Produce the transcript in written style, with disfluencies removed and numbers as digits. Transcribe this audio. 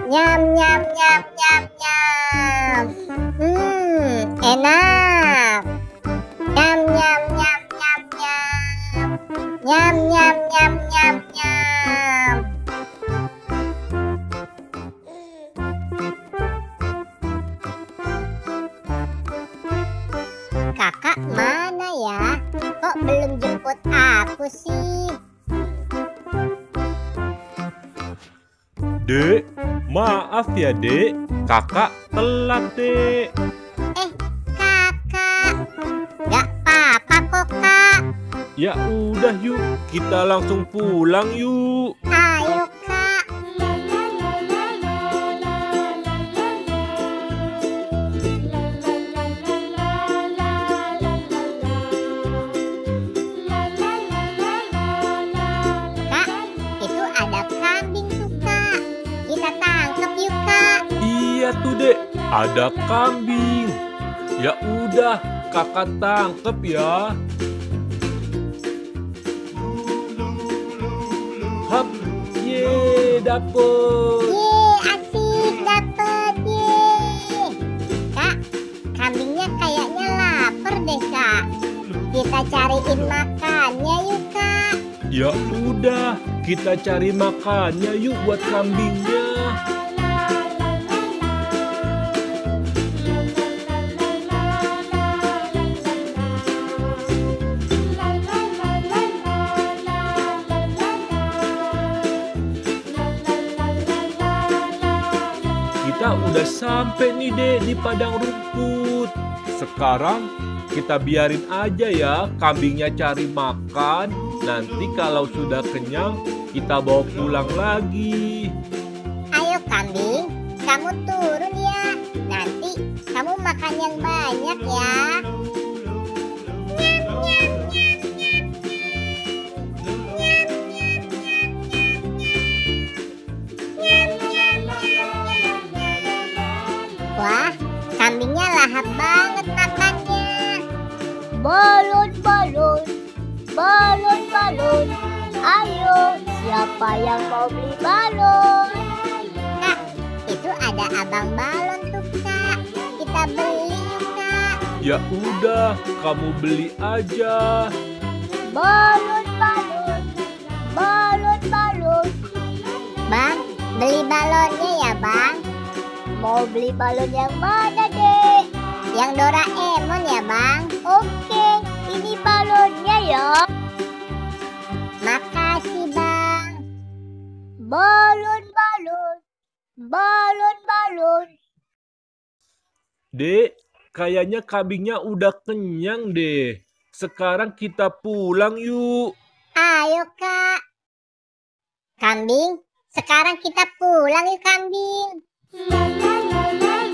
Nyam nyam nyam nyam nyam. Enak. Nyam nyam nyam nyam nyam. Nyam nyam nyam nyam nyam. Kakak mana ya? Kok belum jemput aku sih? Dek, maaf ya dek, kakak telat dek. Kakak, gak apa-apa kok kak. Ya udah yuk, kita langsung pulang yuk. Ayo kak. Kak, itu ada kambing tuh kak. Kita tangkap yuk kak. Iya tuh dek, ada kambing. Ya udah, kakak tangkep ya. Hap, ye, dapet. Asik dapet ye. Kak, kambingnya kayaknya lapar deh kak. Kita cariin makannya yuk kak. Ya udah, kita cari makannya yuk buat kambingnya. Kita udah sampai nih dek di padang rumput. Sekarang kita biarin aja ya kambingnya cari makan. Nanti kalau sudah kenyang kita bawa pulang lagi. Ayo kambing, kamu turun ya. Nanti kamu makan yang banyak ya. Wah, kambingnya lahap banget makannya. Balon, balon, balon, balon. Ayo, siapa yang mau beli balon? Kak, itu ada abang balon tuh kak. Kita beli yuk kak. Ya udah, kamu beli aja. Balon, balon, balon, balon. Bang, beli balonnya ya bang. Mau beli balon yang mana, dek? Yang Doraemon ya bang. Oke, ini balonnya ya. Makasih bang. Balon, balon, balon, balon. Dek, kayaknya kambingnya udah kenyang deh. Sekarang kita pulang yuk. Ayo kak. Kambing, sekarang kita pulang yuk kambing. La la la la.